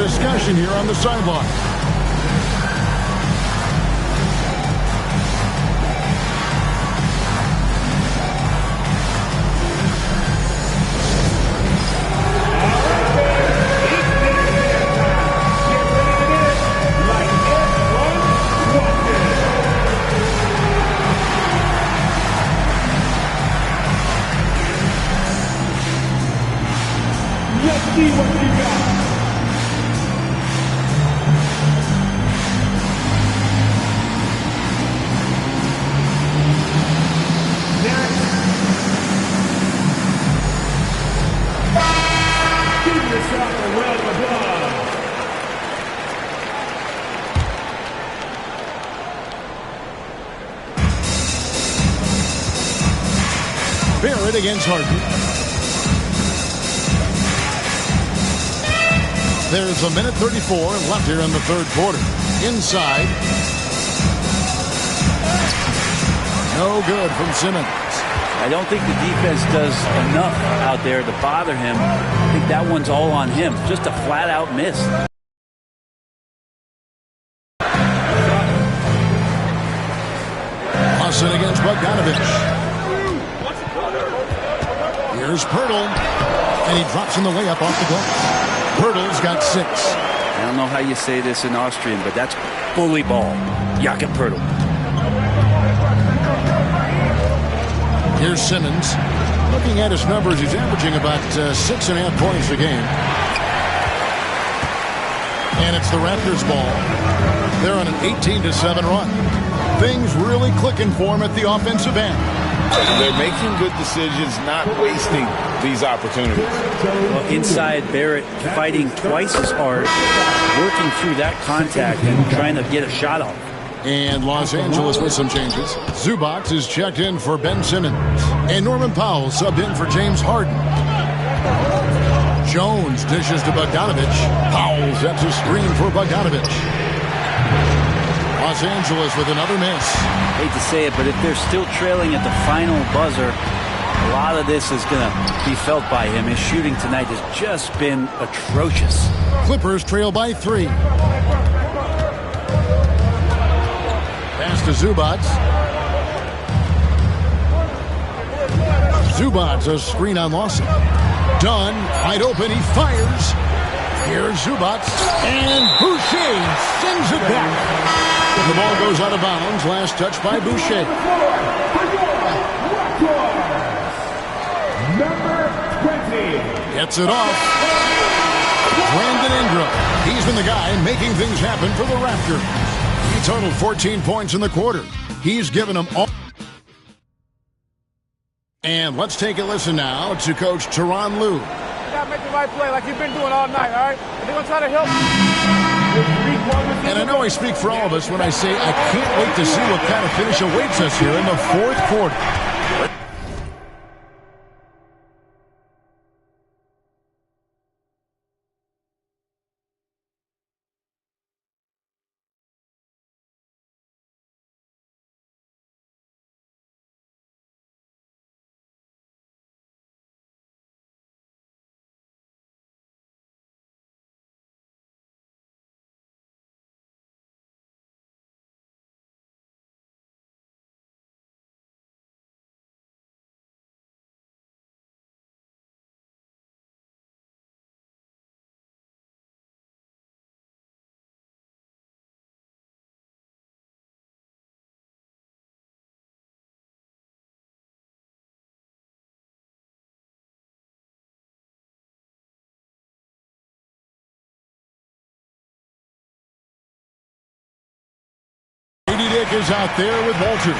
discussion here on the sideline. See what we got. Next. Give yourself a round of applause. Barrett against Harden. There's a minute 34 left here in the third quarter. Inside. No good from Simmons. I don't think the defense does enough out there to bother him. I think that one's all on him. Just a flat-out miss. Lawson against Bogdanovich. Here's Pirtle. And he drops in the layup off the glass. Pirtle's got 6. I don't know how you say this in Austrian, but that's bully ball. Jakob Pirtle. Here's Simmons. Looking at his numbers, he's averaging about 6.5 points a game. And it's the Raptors ball. They're on an 18-7 run. Things really clicking for him at the offensive end. They're making good decisions, not wasting these opportunities. Well, inside, Barrett fighting twice as hard, working through that contact and trying to get a shot off. And Los Angeles with some changes. Zubac is checked in for Ben Simmons. And Norman Powell subbed in for James Harden. Jones dishes to Bogdanovich. Powell sets a screen for Bogdanovich. Los Angeles with another miss. Hate to say it, but if they're still trailing at the final buzzer, a lot of this is going to be felt by him. His shooting tonight has just been atrocious. Clippers trail by 3. Pass to Zubac. Zubac, a screen on Lawson. Dunn, wide open, he fires. Here's Zubac, and Boucher sends it back. The ball goes out of bounds. Last touch by Boucher. Number 20. Gets it off. Brandon Ingram. He's been the guy making things happen for the Raptors. He totaled 14 points in the quarter. He's given them all. And let's take a listen now to Coach Tyronn Lue. You gotta make the right play like you've been doing all night, all right? And they're gonna try to help you. And I know I speak for all of us when I say I can't wait to see what kind of finish awaits us here in the fourth quarter. Dick is out there with Walter.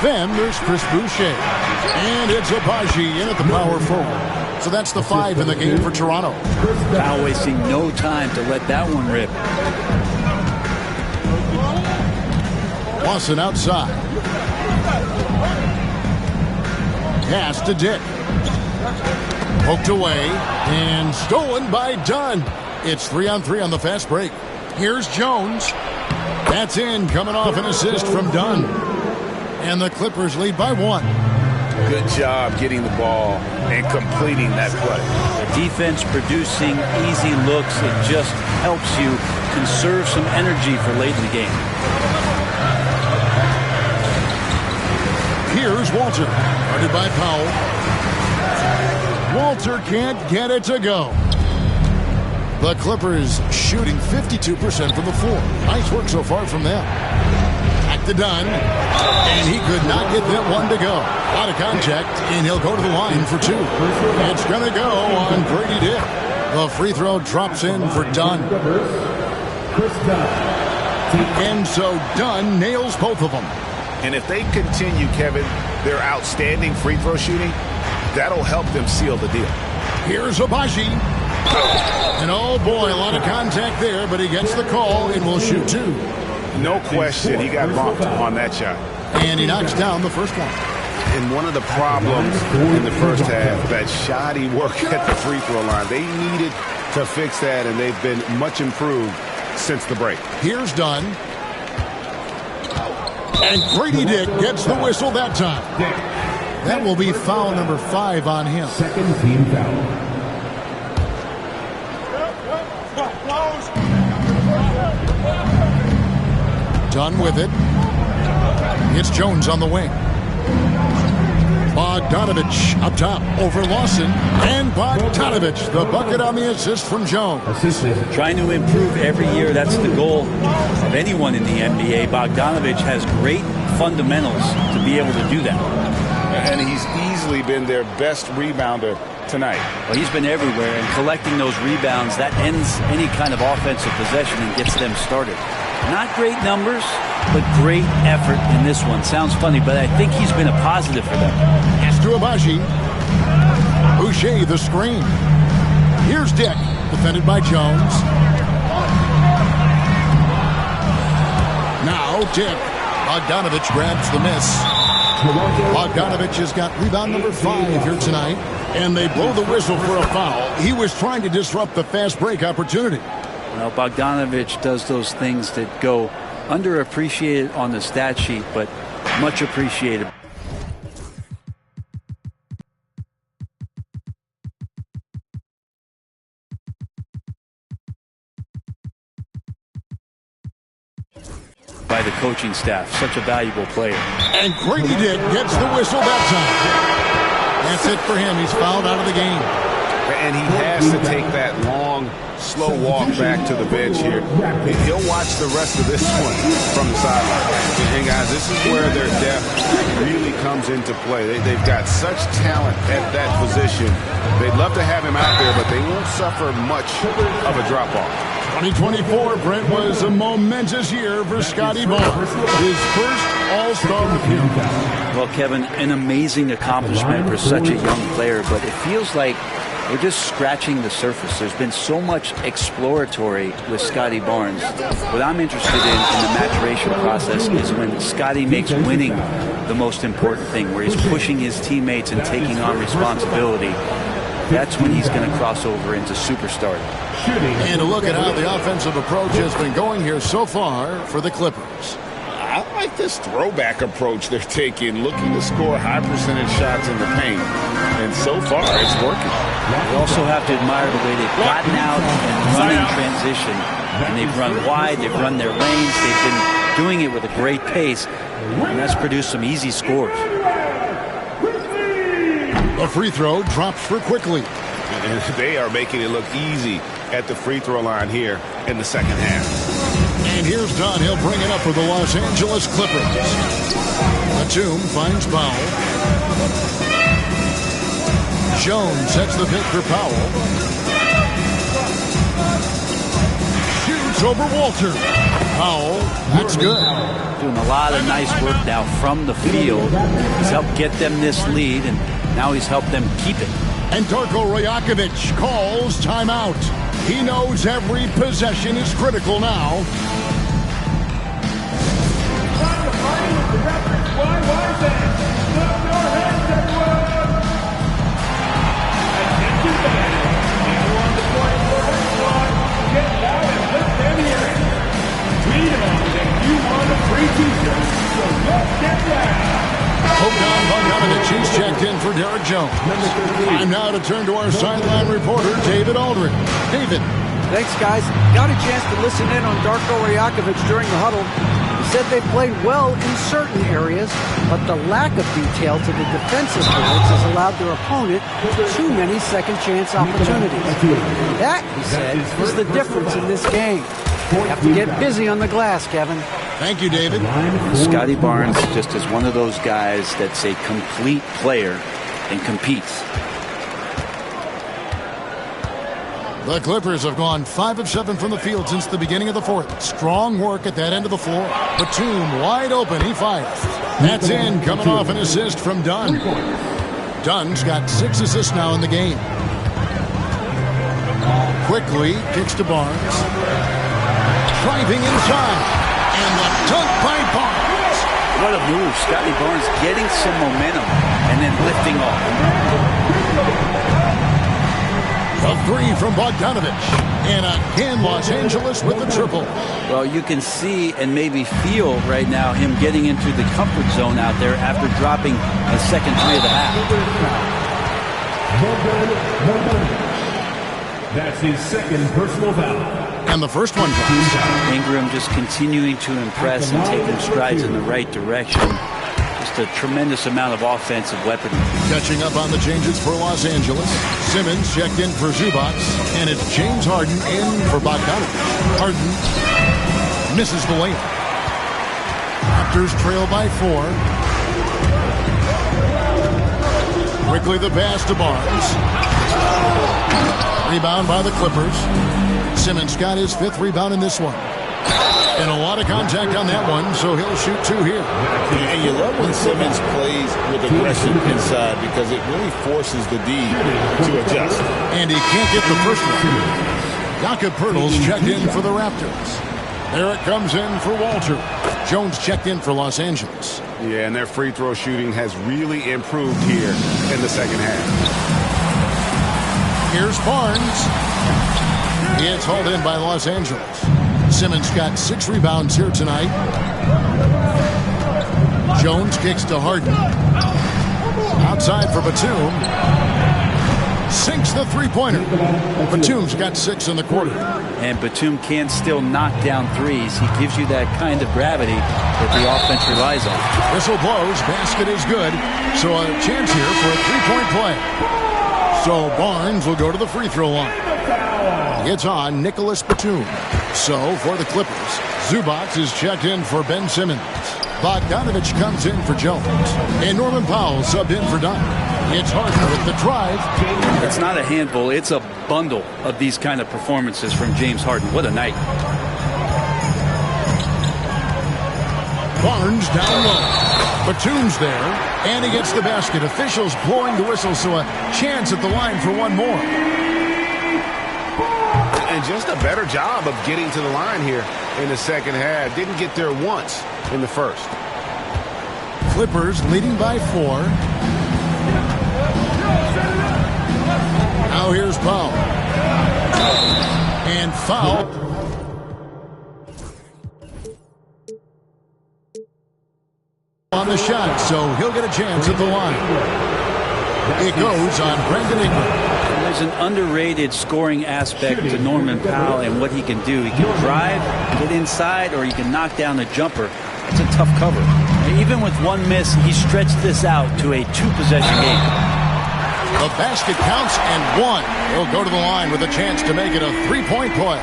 Then there's Chris Boucher. And it's Abaji in at the power forward. So that's the 5 in the game for Toronto. Now wasting no time to let that one rip. Lawson outside. Pass to Dick. Poked away and stolen by Dunn. It's 3-on-3 on the fast break. Here's Jones. That's in, coming off an assist from Dunn. And the Clippers lead by 1. Good job getting the ball and completing that play. The defense producing easy looks. It just helps you conserve some energy for late in the game. Here's Walter, guarded by Powell. Walter can't get it to go. The Clippers shooting 52% from the floor. Nice work so far from them. Back to Dunn, and he could not get that one to go. Out of contact, and he'll go to the line for two. It's going to go on Grady Dick. The free throw drops in for Dunn. And so Dunn nails both of them. And if they continue, Kevin, their outstanding free throw shooting, that'll help them seal the deal. Here's Abaji. And oh boy, a lot of contact there, but he gets the call and will shoot two. No question, he got bumped on that shot. And he knocks down the first one. And one of the problems in the first half, that shoddy work at the free throw line. They needed to fix that, and they've been much improved since the break. Here's Dunn. And Grady Dick gets the whistle that time. That will be foul number 5 on him. Second team foul. Dunn with it. It's Jones on the wing. Bogdanovich up top over Lawson. And Bogdanovich, the bucket on the assist from Jones. Trying to improve every year, that's the goal of anyone in the NBA. Bogdanovich has great fundamentals to be able to do that. And he's easily been their best rebounder tonight. Well, he's been everywhere, and collecting those rebounds, that ends any kind of offensive possession and gets them started. Not great numbers, but great effort in this one. Sounds funny, but I think he's been a positive for them. Pass to Abaji. Boucher the screen. Here's Dick, defended by Jones. Now Dick. Bogdanovich grabs the miss. Bogdanovich has got rebound number 5 here tonight. And they blow the whistle for a foul. He was trying to disrupt the fast break opportunity. Well, Bogdanovich does those things that go underappreciated on the stat sheet, but much appreciated. By the coaching staff, such a valuable player. And Grady Dick gets the whistle that time. That's it for him. He's fouled out of the game. And he has to take that long, slow walk back to the bench here. He'll watch the rest of this one from the sideline. And guys, this is where their depth really comes into play. They've got such talent at that position. They'd love to have him out there, but they won't suffer much of a drop-off. 2024, Brent, was a momentous year for Scotty Barnes. His first All-Star appearance. Well, Kevin, an amazing accomplishment for such a young player, but it feels like we're just scratching the surface. There's been so much exploratory with Scotty Barnes. What I'm interested in the maturation process is when Scotty makes winning the most important thing, where he's pushing his teammates and taking on responsibility. That's when he's going to cross over into superstar. And a look at how the offensive approach has been going here so far for the Clippers. I like this throwback approach they're taking, looking to score high percentage shots in the paint. And so far, it's working. You also have to admire the way they've gotten out and run in transition. And they've run wide, they've run their lanes, they've been doing it with a great pace. And that's produced some easy scores. The free throw drops for Quickly. And they are making it look easy at the free throw line here in the second half. And here's Dunn. He'll bring it up for the Los Angeles Clippers. Batum finds Powell. Jones sets the pick for Powell. Shoots over Walter. Powell, that's good. Doing a lot of nice work now from the field. He's helped get them this lead, and now he's helped them keep it. And Darko Rajakovic calls timeout. He knows every possession is critical now. Bogdanovich, he's checked in for Derek Jones. Time now to turn to our sideline reporter, David Aldridge. David. Thanks, guys. Got a chance to listen in on Darko Rajakovic during the huddle. He said they played well in certain areas, but the lack of detail to the defensive boards has allowed their opponent too many second-chance opportunities. That, he said, was the difference in this game. You have to get busy on the glass, Kevin. Thank you, David. Scotty Barnes just is one of those guys that's a complete player and competes. The Clippers have gone 5 of 7 from the field since the beginning of the fourth. Strong work at that end of the floor. Batum wide open. He fires. That's in, coming off an assist from Dunn. Dunn's got 6 assists now in the game. Quickly kicks to Barnes. Driving inside. And the dunk by Barnes. What a move. Scotty Barnes getting some momentum and then lifting off. A 3 from Bogdanovich. And again, Los Angeles with the triple. Well, you can see and maybe feel right now him getting into the comfort zone out there after dropping a second 3 of the half. That's his second personal foul. And the first one comes. Ingram just continuing to impress and taking strides in the right direction. Just a tremendous amount of offensive weaponry. Catching up on the changes for Los Angeles. Simmons checked in for Zubac. And it's James Harden in for Bogdanovich. Harden misses the layup. Raptors trail by 4. Quickly the pass to Barnes. Rebound by the Clippers. Simmons got his 5th rebound in this one. And a lot of contact on that one, so he'll shoot 2 here. And you love when Simmons plays with aggression inside because it really forces the D to adjust. And he can't get the first one. Jakob Poeltl's checked in for the Raptors. There it comes in for Walter. Jones checked in for Los Angeles. Yeah, and their free throw shooting has really improved here in the second half. Here's Barnes. It's hauled in by Los Angeles. Simmons got 6 rebounds here tonight. Jones kicks to Harden. Outside for Batum. Sinks the three-pointer. Batum's got 6 in the quarter. And Batum can still knock down threes. He gives you that kind of gravity that the offense relies on. Whistle blows. Basket is good. So a chance here for a 3-point play. So Barnes will go to the free throw line. It's on Nicholas Batum. So for the Clippers, Zubac is checked in for Ben Simmons. Bogdanovich comes in for Jones. And Norman Powell subbed in for Dunn. It's Harden with the drive. It's not a handful. It's a bundle of these kind of performances from James Harden. What a night. Barnes down low. Batum's there. And he gets the basket. Officials blowing the whistle, so a chance at the line for one more. And just a better job of getting to the line here in the second half. Didn't get there once in the first. Clippers leading by 4. Now here's Powell. And foul. On the shot, so he'll get a chance at the line. It goes on Brandon Ingram. There's an underrated scoring aspect to Norman Powell and what he can do. He can drive, get inside, or he can knock down a jumper. It's a tough cover. And even with one miss, he stretched this out to a 2-possession game. The basket counts and 1. He'll go to the line with a chance to make it a 3-point play.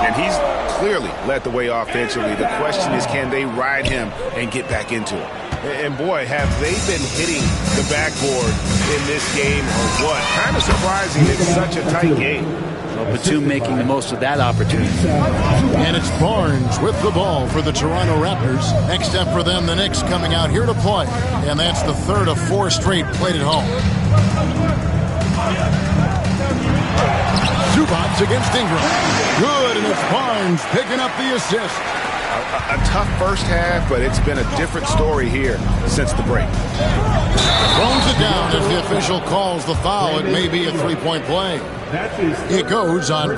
And he's clearly led the way offensively. The question is, can they ride him and get back into it? And boy, have they been hitting the backboard in this game or what? Kind of surprising. It's such a tight game. Well, Batum making the most of that opportunity. And it's Barnes with the ball for the Toronto Raptors. Next up for them, the Knicks coming out here to play. And that's the 3rd of 4 straight played at home. Zubac against Ingram. Good, and it's Barnes picking up the assist. A tough first half, but it's been a different story here since the break. Throws it down as the official calls the foul. It may be a 3-point play. It goes on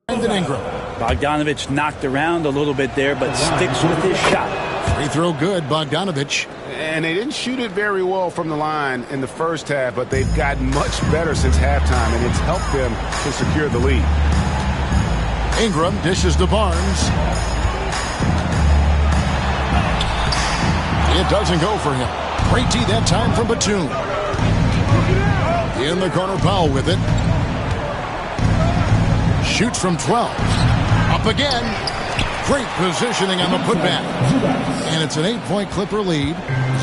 Brandon Ingram. Bogdanovich knocked around a little bit there, but sticks with his shot. Free throw good, Bogdanovich. And they didn't shoot it very well from the line in the first half, but they've gotten much better since halftime, and it's helped them to secure the lead. Ingram dishes to Barnes. It doesn't go for him. Great D that time from Batum. In the corner, Powell with it. Shoots from 12. Up again. Great positioning on the putback. And it's an 8-point Clipper lead.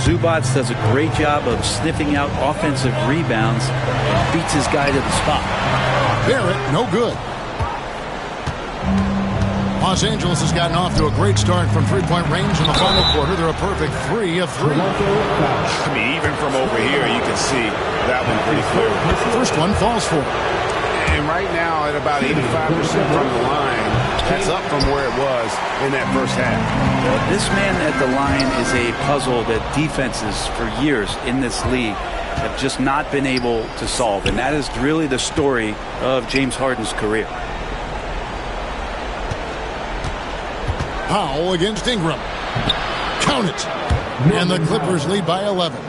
Zubac does a great job of sniffing out offensive rebounds and beats his guy to the spot. Barrett, no good. Los Angeles has gotten off to a great start from three-point range in the final quarter. They're a perfect 3 of 3. I mean, even from over here, you can see that one pretty clear. First one falls for him. And right now, at about 85% from the line, that's up from where it was in that first half. This man at the line is a puzzle that defenses for years in this league have just not been able to solve. And that is really the story of James Harden's career. Powell against Ingram. Count it. And the Clippers lead by 11.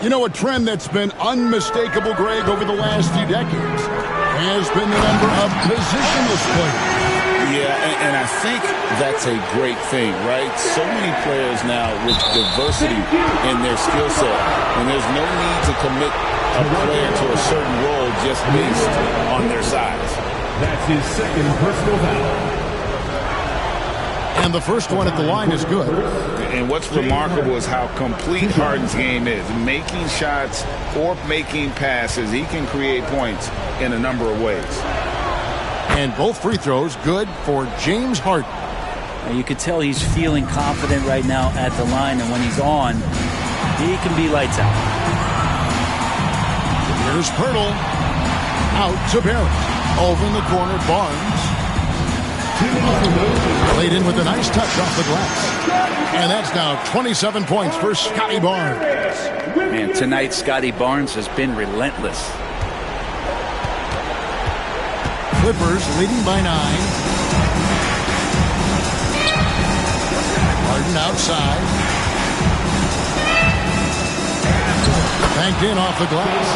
You know, a trend that's been unmistakable, Greg, over the last few decades has been the number of positionless players. Yeah, and I think that's a great thing, right? So many players now with diversity in their skill set, and there's no need to commit a player to a certain role just based on their size. That's his second personal foul. And the first one at the line is good. And what's remarkable is how complete Harden's game is. Making shots or making passes, he can create points in a number of ways. And both free throws good for James Harden. And you could tell he's feeling confident right now at the line, and when he's on, he can be lights out. Here's Pirtle. Out to Barrett. Over in the corner, Barnes. Played in with a nice touch off the glass. And that's now 27 points for Scotty Barnes. Man, tonight Scotty Barnes has been relentless. Clippers leading by 9. Harden outside. Banked in off the glass.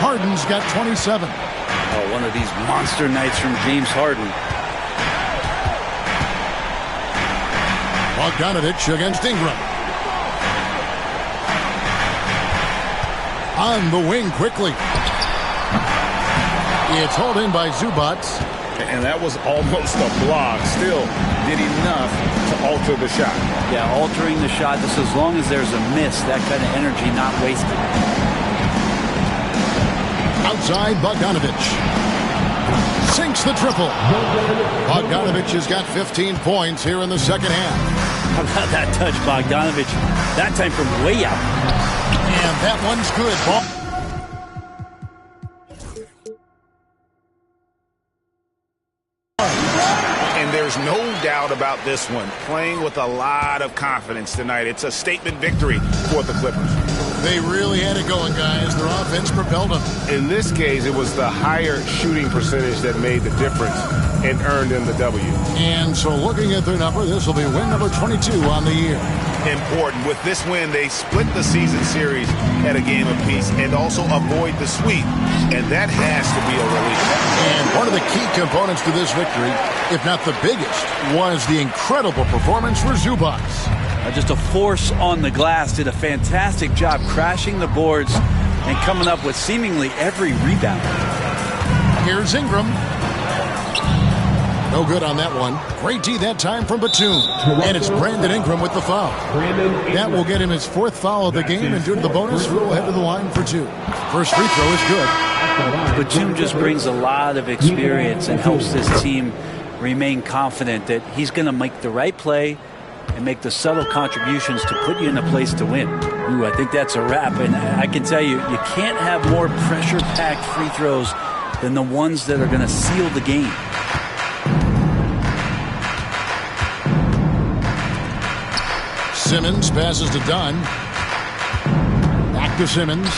Harden's got 27. Oh, one of these monster nights from James Harden. Bogdanovich against Ingram. On the wing quickly. It's hauled in by Zubac. And that was almost a block. Still did enough to alter the shot. Yeah, altering the shot just as long as there's a miss. That kind of energy not wasted. Outside, Bogdanovich. Sinks the triple. Bogdanovich has got 15 points here in the second half. How about that touch, Bogdanovich? That time from way out. And that one's good. Ball. And there's no doubt about this one. Playing with a lot of confidence tonight. It's a statement victory for the Clippers. They really had it going, guys. Their offense propelled them. In this case, it was the higher shooting percentage that made the difference and earned them the W. And so looking at their number, this will be win number 22 on the year. Important. With this win, they split the season series at a game apiece and also avoid the sweep. And that has to be a relief. And one of the key components to this victory, if not the biggest, was the incredible performance for Zubac. Just a force on the glass. Did a fantastic job crashing the boards and coming up with seemingly every rebound. Here's Ingram. No good on that one. Great D that time from Batum. And it's Brandon Ingram with the foul. That will get him his 4th foul of the game, and due to the bonus rule, head to the line for 2. First free throw is good. Batum just brings a lot of experience and helps this team remain confident that he's going to make the right play and make the subtle contributions to put you in a place to win. Ooh, I think that's a wrap. And I can tell you, you can't have more pressure-packed free throws than the ones that are going to seal the game. Simmons passes to Dunn. Back to Simmons.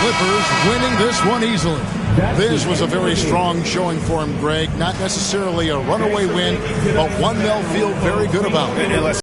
Clippers winning this one easily. This was a very strong showing for him, Greg. Not necessarily a runaway win, but one they'll feel very good about.